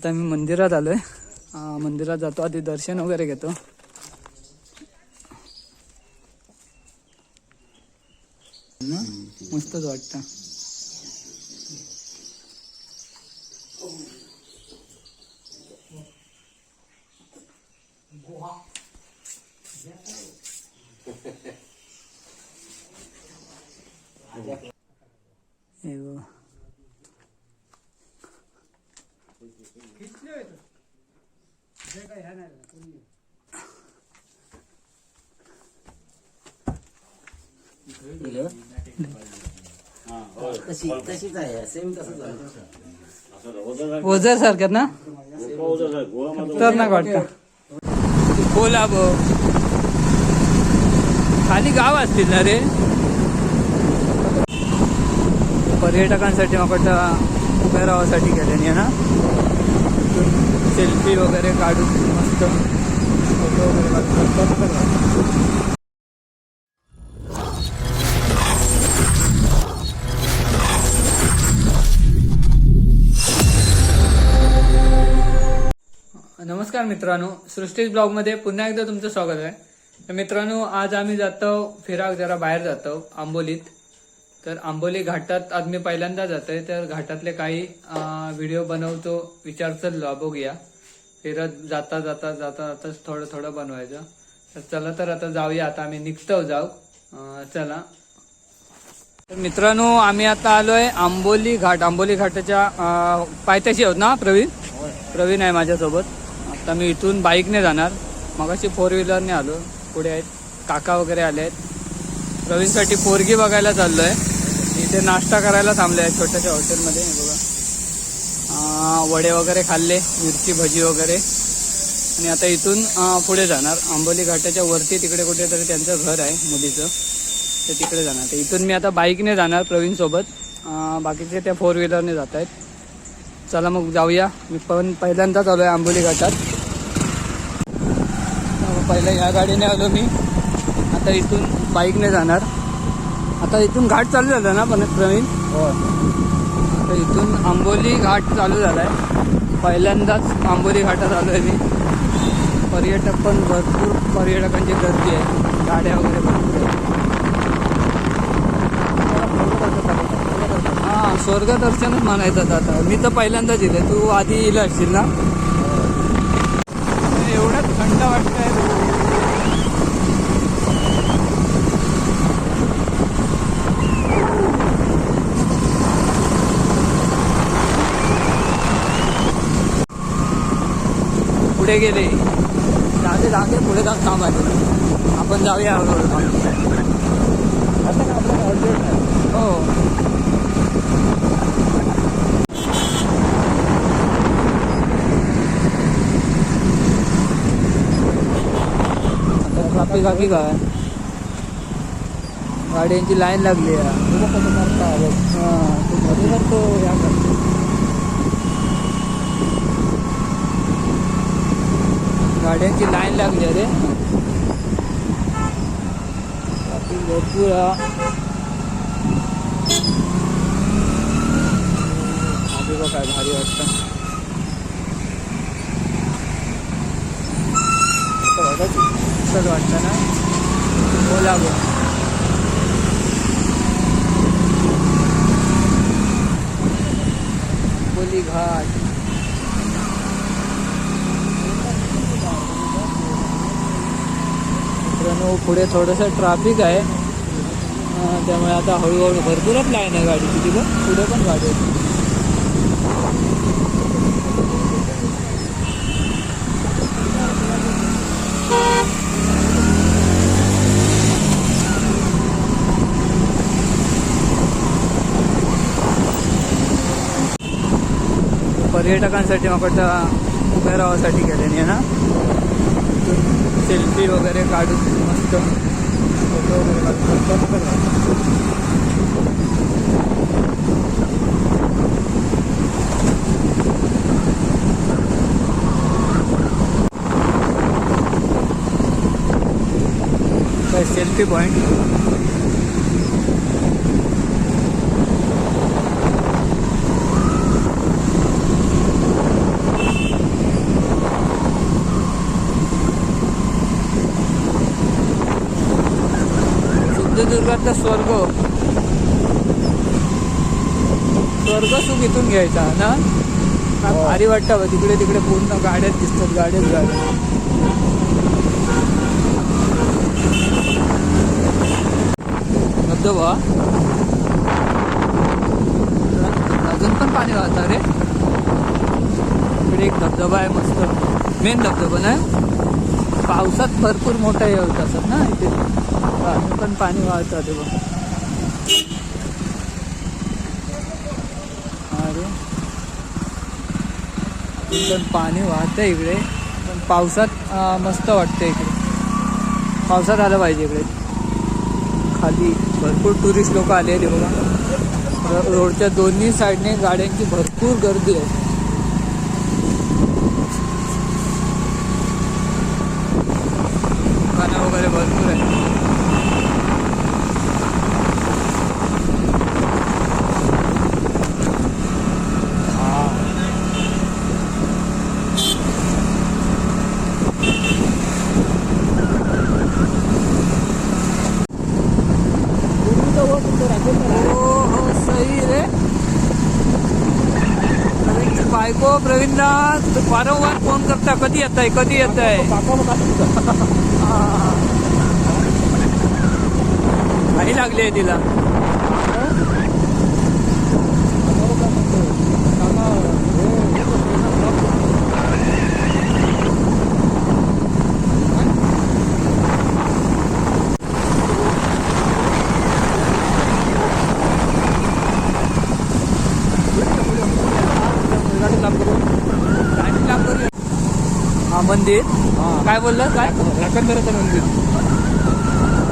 आता मी मंदिरात आलोय. मंदिरात जातो, आधी दर्शन वगैरे घेतो. मस्तच वाटतं. ओझर सारख्यात ना खतरनाक वाटतं. कोल्हाब खाली गाव असतील ना रे. पर्यटकांसाठी मला उभ्या राहासाठी गेले ना. सेल्फी वगैरे काढून मस्त फोटो वगैरे. नमस्कार मित्रांनो, सृष्टीज ब्लॉगमध्ये पुन्हा एकदा तुमचं स्वागत आहे. तर मित्रांनो, आज आम्ही जातो फिराक, जरा बाहेर जातो आंबोलीत. तर आंबोली घाटात आज मी पहिल्यांदा जातोय. तर घाटातले काही व्हिडिओ बनवतो विचार चाललो, बघूया. फिरत जाता जाता जाता जाता थोडं थोडं बनवायचं. तर चला, तर आता जाऊया. आता आम्ही निघतो जाऊ. चला. तर मित्रांनो, आम्ही आता आलोय आंबोली घाट. आंबोली घाटाच्या पायथ्याशी आहोत ना. प्रवीण आहे माझ्यासोबत. आता मी इथून बाईकने जाणार. मगाशी 4 व्हीलरने आलो. पुढे आहेत काका वगैरे आले आहेत. प्रवीणसाठी पोरगी बघायला चाललोय. इथे नाश्ता करायला थांबले आहे छोट्याशा हॉटेलमध्ये. बघा, वडे वगैरे खाल्ले, मिरची भजी वगैरे. आणि आता इथून पुढे जाणार. आंबोली घाटाच्या वरती तिकडे कुठेतरी त्यांचं घर आहे मुलीचं, तर तिकडे जाणार. तर इथून मी आता बाईकने जाणार प्रवीणसोबत. बाकीचे त्या 4 व्हीलरने जात आहेत. चला मग जाऊया. मी पण पहिल्यांदाच आलो आहे आंबोली घाटात. पहिल्या ह्या गाडीने आलो मी. आता इथून बाईकने जाणार. आता इथून घाट चालू झाला ना पण प्रवीण. आता इथून आंबोली घाट चालू झाला आहे. पहिल्यांदाच आंबोली घाटात आलो आहे मी. पर्यटक पण भरपूर, पर्यटकांची गर्दी आहे. गाड्या वगैरे भरपूर आहेत. हां, स्वर्गदर्शनच म्हणायचं आता. मी तर पहिल्यांदाच इथे. तू आधी येईल असशील ना. एवढंच थंड वाटतंय. पुढे गेले जागे पुढे जाऊन थांबायचं. आपण जाऊया हळूहळू. हो, ट्रॅफिक काय, गाड्यांची लाईन लागली आहे. गाड्यांची लाईन लागली रे. ट्रॅफिक भरपूर. काय भारी वाटतं. वाटतं ना. कोल्हाब आंबोली घाट. मित्रांनो, पुढे थोडंसं ट्रॅफिक आहे, त्यामुळे आता हळूहळू भरपूरच लाईन आहे गाडीची. तिथं पुढे पण गाडी आहे. पर्यटकांसाठी मला उभ्या राहासाठी गेले ना. सेल्फी वगैरे काढून मस्त फोटो वगैरे. Selfie point. निसर्गातला स्वर्ग सुख इथून घ्यायचा ना. काय भारी वाटतं बघ, तिकडे तिकडे पूर्ण गाड्याच दिसतात, गाड्याच गाड्या. धबधबा अजून पण पाणी वाहतं रे. इकडे एक धबधबा आहे मस्त, मेन धबधबा नाही, पावसात भरपूर मोठा हे होत असत ना इथे. अजून पण पाणी वाहतं ते बघ. अरे पण पाणी वाहतं इकडे, पण पावसात मस्त वाटतं इकडे. पावसात आलं पाहिजे इकडे. खाली भरपूर टुरिस्ट लोक आलेले बघा. रोडच्या दोन्ही साईडने गाड्यांची भरपूर गर्दी आहे. दुकानं वगैरे भरपूर आहे. बायको प्रवीणला वारंवार फोन करता, कधी येत आहे कधी येत आहे. घाई लागली आहे तिला. हा मंदिर काय बोललं काय? राखणदाराचं मंदिर,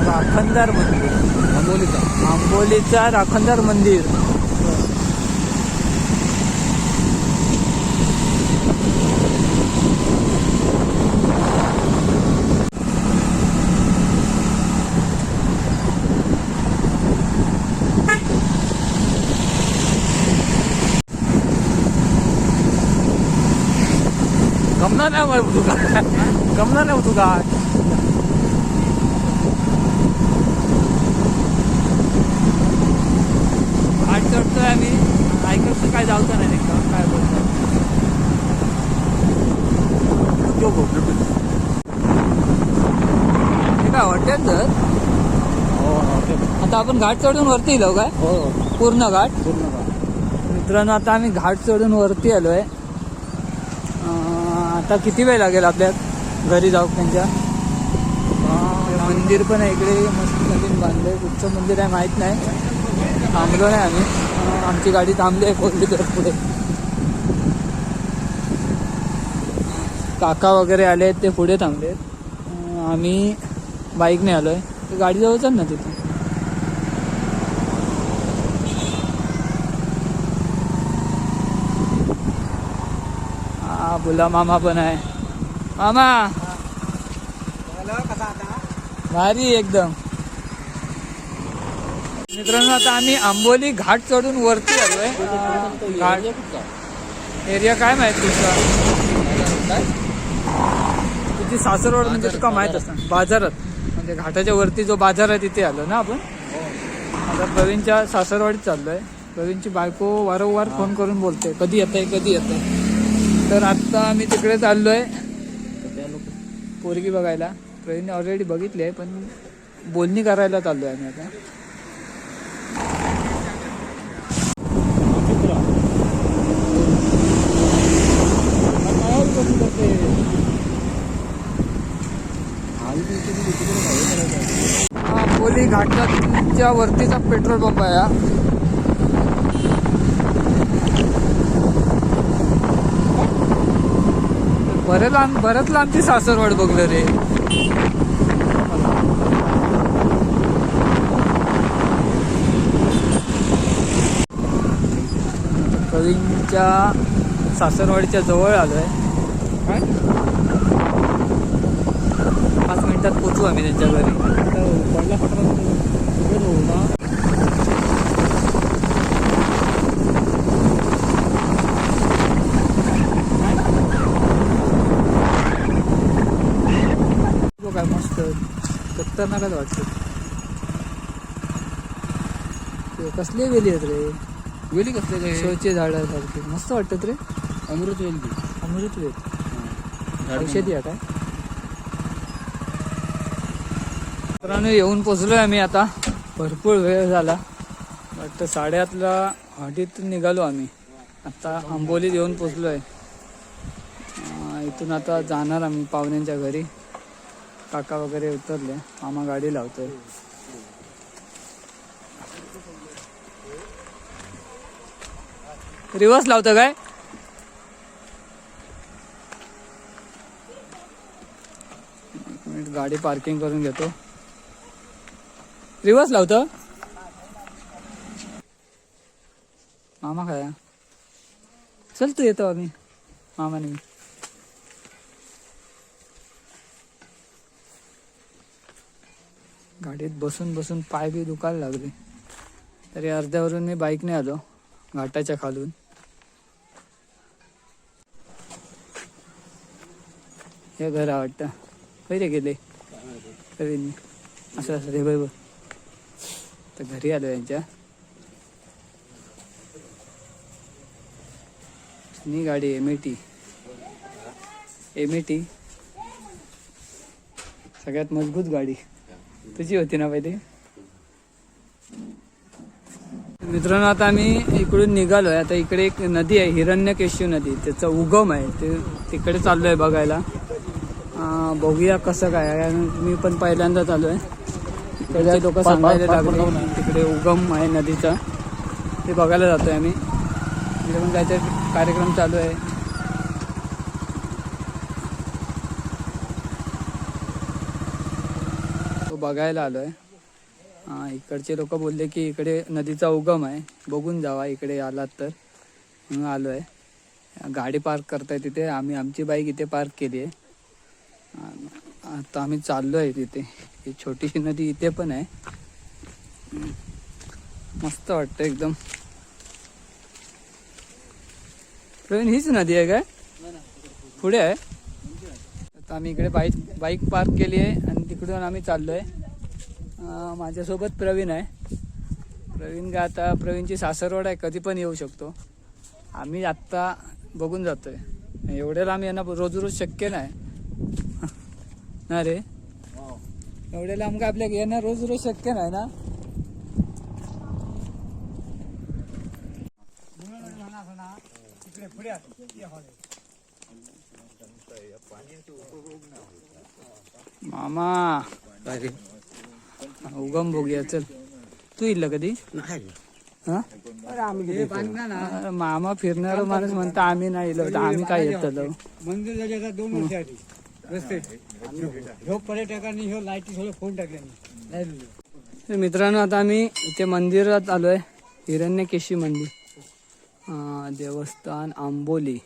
राखणदार मंदिर, आंबोलीचा राखणदार मंदिर. गमणार नाही तुका, गमणार नाही तुका. घाट चढतोय आम्ही, ऐकत काय जाऊचं नाही का काय बोलतो. हे काय हॉटेल तर आता आपण घाट चढून वरती येलो काय? हो पूर्ण घाट. पूर्ण मित्रांनो आता आम्ही घाट चढून वरती आलोय. आता किती वेळ लागेल आपल्या घरी जाऊ त्यांच्या. मंदिर पण आहे इकडे, मस्त नवीन बांधलंय. कुठचं मंदिर आहे माहीत नाही, थांबलो नाही आम्ही. आमची गाडी थांबली आहे 4 व्हीलर पुढे. काका वगैरे आले आहेत, ते पुढे थांबले. आम्ही बाईकने आलोय, गाडी जवळच ना तिथे. बोला मामा पण आहे. मामा भारी एकदम. मित्रांनो आता आम्ही आंबोली घाट चढून वरती आलोय. घाट एरिया काय माहित तुझा? तुझी सासरवाड म्हणजे तुका माहित असतं, बाजारात म्हणजे घाटाच्या वरती जो बाजार आहे तिथे आलो ना आपण. आता प्रवीणच्या सासरवाडीत चाललोय. प्रवीणची बायको वारंवार फोन करून बोलते कधी येत आहे कधी येत आहे. तर आत्ता आम्ही तिकडे चाललोय पोरगी बघायला. प्रवीणने ऑलरेडी बघितली आहे, पण बोलणी करायला चाललोय आम्ही आता. आंबोली घाटाच्या वरतीचा पेट्रोल पंप आहे हा. बरंच लांबची सासरवाड बघलं रे. प्रवीणच्या सासरवाडीच्या जवळ आलोय. 5 मिनिटात पोचू आम्ही त्यांच्या घरी. काय मस्त खतरनाकच वाटतं. कसले वेली आहेत रे? वेली कसले काय शोचे झाड सारखे मस्त वाटतात रे. अमृत वेल ती. अमृत वेल झाड औषधी आहे काय? मित्रांनो येऊन पोचलोय आम्ही आता. भरपूर वेळ झाला. वाटतं 8:30ला हॉटीत निघालो आम्ही. आता आंबोलीत येऊन पोचलोय. इथून आता जाणार आम्ही पाहुण्यांच्या घरी. काका वगैरे उतरले. मामा गाडी लावतोय. रिवर्स लावतं काय? एक मिनिट गाडी पार्किंग करून घेतो. रिवर्स लावतं मामा काय? चल तू येतो आम्ही मामाने मी. गाडीत बसून बसून पाय बी दुखायला लागले. तरी अर्ध्यावरून मी बाईकने आलो घाटाच्या खालून. हे घर आवडतं. पहिले गेले कवींनी असं असं रे बाई. तर घरी आलो यांच्या. ही गाडी एमएटी सगळ्यात मजबूत गाडी. तुझी होती ना पहिले. मित्रांनो आता आम्ही इकडून निघालोय. आता इकडे एक नदी आहे हिरण्यकेशी नदी. त्याचा उगम आहे ते तिकडे चाललोय बघायला. बघूया कसं काय आहे. मी पण पहिल्यांदाच आलोय. तिकडे लोक सांगायला लागले तिकडे उगम आहे नदीचा. ते बघायला जातोय आम्ही. तिकडे पण काहीतरी कार्यक्रम चालू आहे. तो बघायला आलोय. इकडचे लोक बोलले की इकडे नदीचा उगम आहे, बघून जावा इकडे आलात तर. म्हणून आलोय. गाडी पार्क करताय तिथे. आम्ही आमची बाईक इथे पार्क केली आहे. आता आम्ही चाललोय तिथे. ही छोटीशी नदी इथे पण आहे. मस्त वाटतं एकदम. प्रवीण हीच नदी आहे काय? पुढे आहे. आता आम्ही इकडे बाईक पार्क केली आहे आणि तिकडून आम्ही चाललोय. माझ्यासोबत प्रवीण आहे. प्रवीण का आता प्रवीणची सासरवाड आहे, कधी पण येऊ शकतो. आम्ही आत्ता बघून जातोय. एवढ्याला आम्ही यांना रोज रोज शक्य नाही ना रे. एवढ्याला आमका आपल्या यांना रोज रोज शक्य नाही ना. मामा उगम बघूया चल. तू येईल कधी? हा मामा फिरणार माणूस म्हणता आम्ही नाही येलो. आम्ही काय येत मंदिर झाले आता 2 वर्ष आधी रस्ते. ह्यो पर्यटकांनी ह्यो लाईटी सगळं फोन टाकले. मित्रांनो आता आम्ही इथे मंदिरात आलोय. हिरण्यकेशी मंदिर देवस्थान आंबोली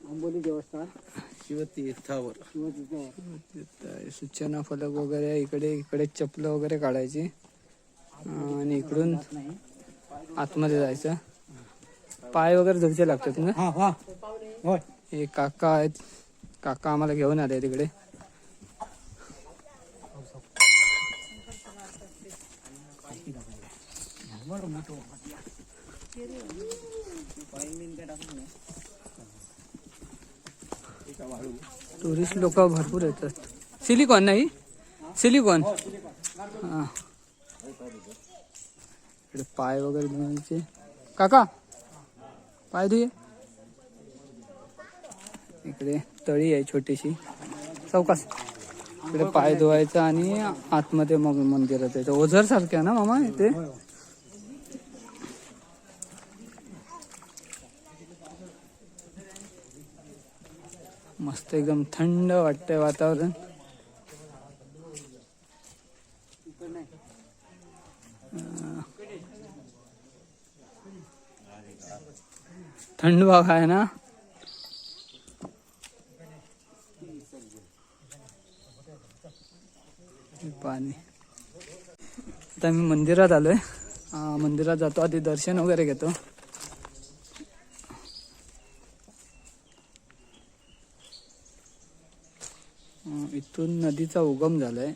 देवस्थान शिवतीर्थावर. सूचना फलक वगैरे इकडे चपल वगैरे काढायची आणि इकडून आतमध्ये जायचं. पाय वगैरे धुवायचे लागतात ना. हे काका आहेत. काका आम्हाला घेऊन आले तिकडे. टुरिस्ट लोक भरपूर येतात. सिलिकॉन नाही सिलिकॉन. हा इकडे पाय वगैरे धुवायचे. काका पाय धुये. इकडे तळी आहे छोटीशी चौकास. इकडे पाय धुवायचा आणि आतमध्ये मग मंदिरात यायचं. ओझर सारखे ना मामा इथे. मस्त एकदम थंड वाटतंय वातावरण. थंड भाग आहे ना. पाणी. आता मी मंदिरात आलोय. मंदिरात जातो आधी दर्शन वगैरे घेतो. इथून नदीचा उगम झालाय.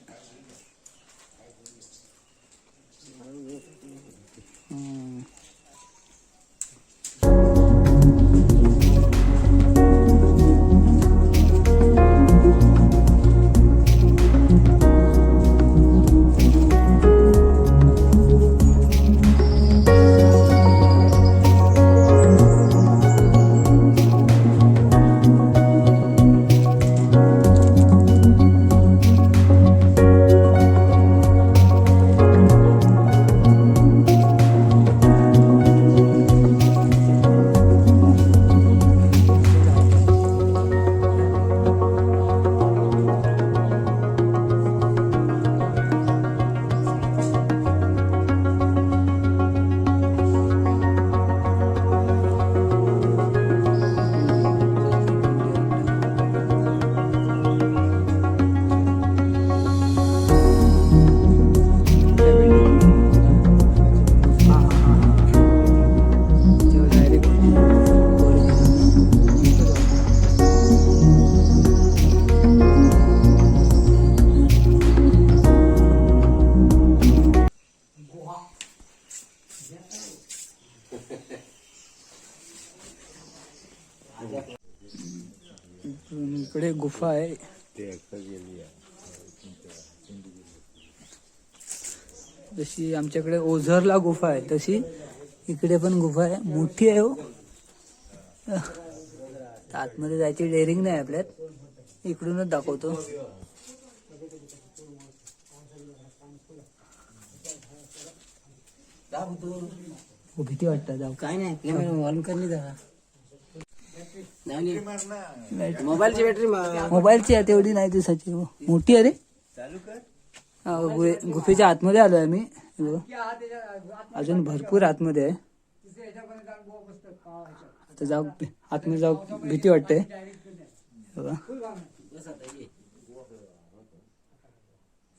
इकडे गुफा आहे. जशी आमच्याकडे ओझरला गुफा आहे तशी इकडे पण गुफा आहे. मोठी आहे हो. आतमध्ये जायची डेअरिंग नाही आपल्यात. इकडूनच दाखवतो. हो, भीती वाटतं. जाऊ काय नाही ऑन करली जरा मोबाईलची बॅटरी मोबाईलची आहे तेवढी नाही दिसायची. हो, मोठी आहे रे. गुफेच्या आतमध्ये आलोय आम्ही. हे बघा. अजून भरपूर आतमध्ये आहे. आता जाऊ आतमध्ये जाऊ भीती वाटते. हे बघा.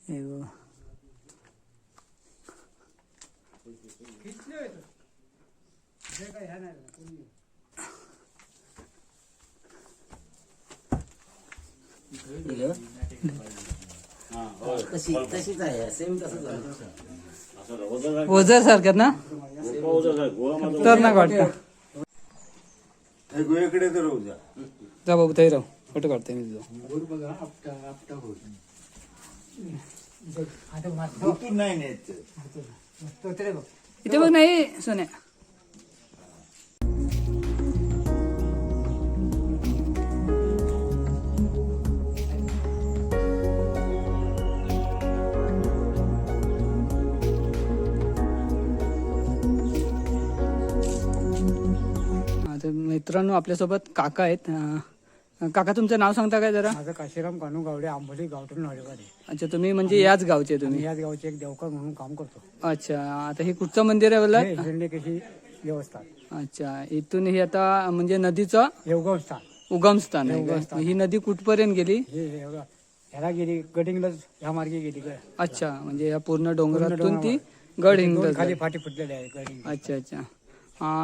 हे बघा. तशीच आहे सेम तसंच आहे. ओझर सारख्यात ना तर ना वाटतं. जा बाबू तरी राहू. फोटो काढते मी तुझं. इथे बघ नाही सोन्या. मित्रांनो आपल्यासोबत काका आहेत. काका तुमचं नाव सांगता काय जरा? माझं काशीराम कानू गावडे, आंबोली गावठून वाडेवाडी. अच्छा, तुम्ही म्हणजे याच गावचे तुम्ही? मी याच गावचे एक देवकर म्हणून काम करतो. अच्छा, आता हे कुठचं मंदिर आहे बोला? हिरण्यकेशी देवस्थान. अच्छा, इथून हे आता म्हणजे नदीचं हे उगमस्थान उगमस्थान आहे का? ही नदी कुठपर्यंत गेली? ह्याला गेली गडिंगलज ह्या मार्गे गेली. अच्छा, म्हणजे या पूर्ण डोंगरातून ती गड हिंगलज खाली फाटी फुटलेली आहे गडिंग. अच्छा अच्छा.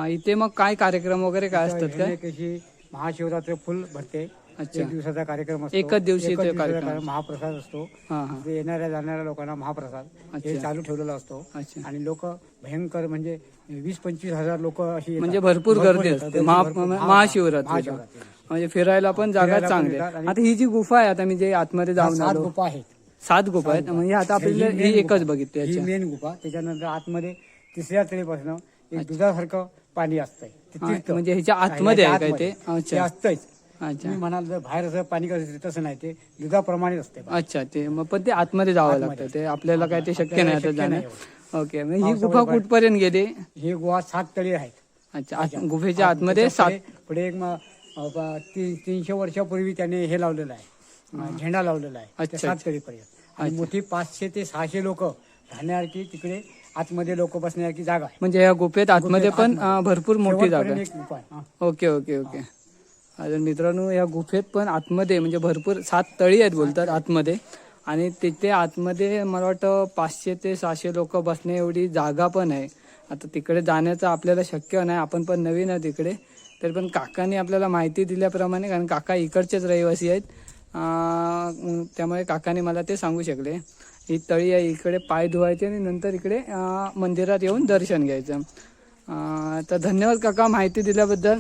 इथे मग काय कार्यक्रम वगैरे काय असतात काय? कशी महाशिवरात्री फुल भरते. अच्छा, एक दिवसाचा कार्यक्रम असतो. एकच दिवशी एकच ते दिवसाचा कार्यक्रम. महाप्रसाद असतो. हा हा. ते येणाऱ्या जाणाऱ्या लोकांना महाप्रसाद हे अच्छा. चालू ठेवलेला असतो. अच्छा, आणि लोक भयंकर म्हणजे 20-25 हजार लोक अशी येतात. म्हणजे भरपूर गर्दी येतात. असते भरपूर. महाशिवरात्री. महाशिवरात्री. म्हणजे फिरायला पण जागा फिरायला पण चांगली येतात आहे. आणि- आता ही जी गुफा आहे आता मी जे आतमध्ये जाऊन 7 आलो, गुफा आहेत. 7 गुफा आहेत. म्हणजे आता आपल्याला ही ही main एकच गुफा. बघितली. ही अच्छा मेन गुफा. त्याच्यानंतर आतमध्ये तिसऱ्या तळीपासून एक दुधासारखं पाणी असतंय. ते तीर्थ. म्हणजे ह्याच्या आतमध्ये आहे काय ते? ते अच्छा असतंच. अच्छा तुम्ही म्हणाल जर बाहेर असं पाणी कसं तसं नाही, ते दुधाप्रमाणे असते. अच्छा. ते मग पण ते आतमध्ये जावं आतमध्ये. लागतं. ते आपल्याला काय ते शक्य आपल्याला नाही आता शक्य जाणं. नाही ओके, मग ही पावसामुळे गुफा बाहेर- कुठपर्यंत गेली? हे गुहा 7 तळी आहेत. अच्छा, गुफेच्या आतमध्ये 7. पुढे एक 300 वर्षापूर्वी त्याने हे लावलेलं आहे, झेंडा लावलेला आहे. अच्छा, 7 तळीपर्यंत. आणि मोठी 500 ते 600 लोक राहण्यासारखी तिकडे आतमध्ये लोक बसण्यासारखी जागा आहे. म्हणजे या गुफेत आतमध्ये पण भरपूर मोठी जागा शेवटपर्यंत आहे. एक गुफा आहे. हा. Okay okay okay. अजून मित्रांनो या गुफेत पण आतमध्ये म्हणजे भरपूर 7 तळी आहेत बोलतात आतमध्ये. आणि तिथे आतमध्ये मला वाटतं 500 ते 600 लोक बसणे एवढी जागा पण आहे. आता तिकडे जाण्याचं आपल्याला शक्य नाही, आपण पण नवीन आहे तिकडे. तरी पण काकांनी आपल्याला माहिती दिल्याप्रमाणे, कारण काका इकडचेच रहिवासी आहेत, त्यामुळे काकाने मला ते सांगू शकले. ही तळी आहे, इकडे पाय धुवायचे आणि नंतर इकडे मंदिरात येऊन दर्शन घ्यायचं. तर धन्यवाद काका माहिती दिल्याबद्दल.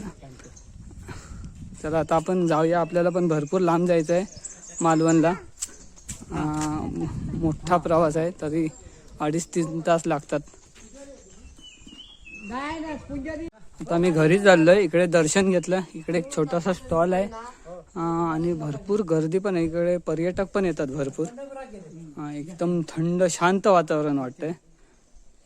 चला आता आपण जाऊया. आपल्याला पण भरपूर लांब जायचं आहे मालवणला. मोठा प्रवास आहे, तरी 2.5-3 तास लागतात. आता आम्ही घरी चाललोय. इकडे दर्शन घेतलं. इकडे एक छोटासा स्टॉल आहे आणि भरपूर गर्दी पण आहे. इकडे पर्यटक पण येतात भरपूर. एकदम थंड शांत वातावरण वाटतंय.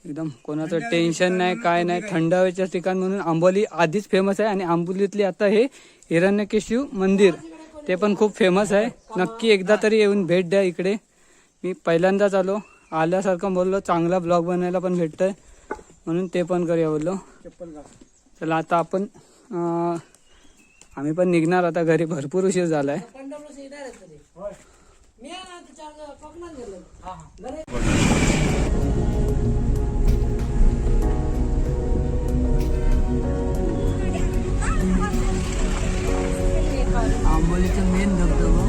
एकदम कोणाचं टेन्शन नाही, काय नाही. थंड हवेचं ठिकाण म्हणून आंबोली आधीच फेमस आहे. आणि आंबोलीतली आता हे हिरण्यकेशी मंदिर ते पण खूप फेमस आहे. नक्की एकदा तरी येऊन भेट द्या इकडे. मी पहिल्यांदाच आल्यासारखं बोललो. चांगला ब्लॉग बनायला पण भेटतंय म्हणून ते पण करूया बोललो. चला आता आपण आम्ही पण निघणार आता घरी. भरपूर उशीर झालाय. आंबोलीचं मेन धबधबा.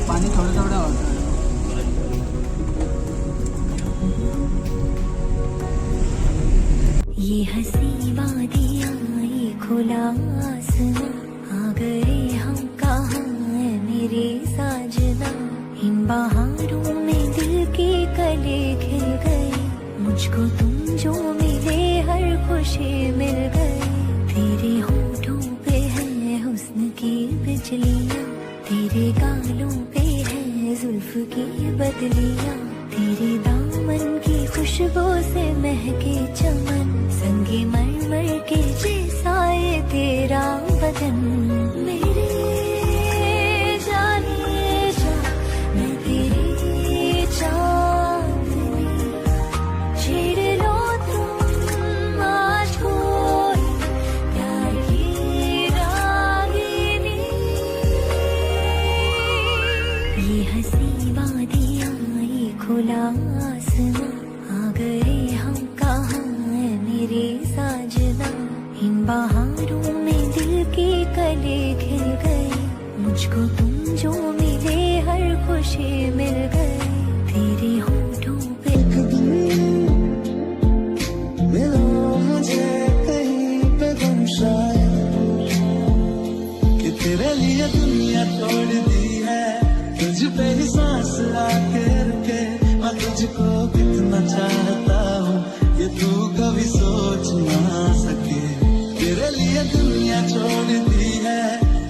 पाणी थोडं थोडं होतं. ये हंसी वादियाँ ये खुला आसमां आ गए इन बहारों में दिल के कले खिल गए, मुझको तुम जो मिले हर खुशी मिल गई। तेरे होठों पे है हुस्न की बिजलियाँ, तेरे गालों पे है जुल्फ की बदलियाँ, तेरे दामन की खुशबू से महके चमन, संगे मरमर के जैसा ये तेरा बदन। मेरे जाने जा मैं तेरी चांदनी, छेड़ लो तुम आज कोई प्यार की रागिनी। ये हंसी वादियाँ ये खुला आसमां, आ गए हम कहाँ है मेरे साजना। इन बहारों में दिल के कले खिल गए, मुझको तुम जो मिले हर खुशी मिल गई। तेरे होठों पे मिलो मुझे कहीं पे गम शायद, कि तेरे लिए दुनिया तोड़ दी है, तुझ पे ही सांस आके रुके। मैं तुझको कितना चाहता हूँ ये तू कभी सोच ना सके। तेरे लिए दुनिया छोड़ दी है,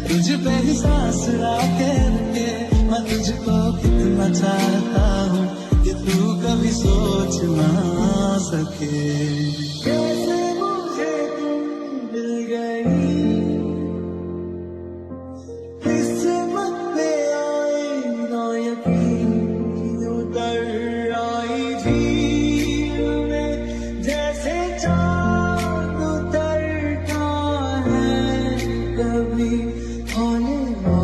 तुझ पे ही सांस आके रुके। मैं तुझको कितना चाहता हूँ ये तू कभी सोच ना सके। कैसे मुझे तुम मिल गई, किस्मत में आई ना यकीन, उतर आई झील में जैसे चाँद उतरता है कभी होने वाला।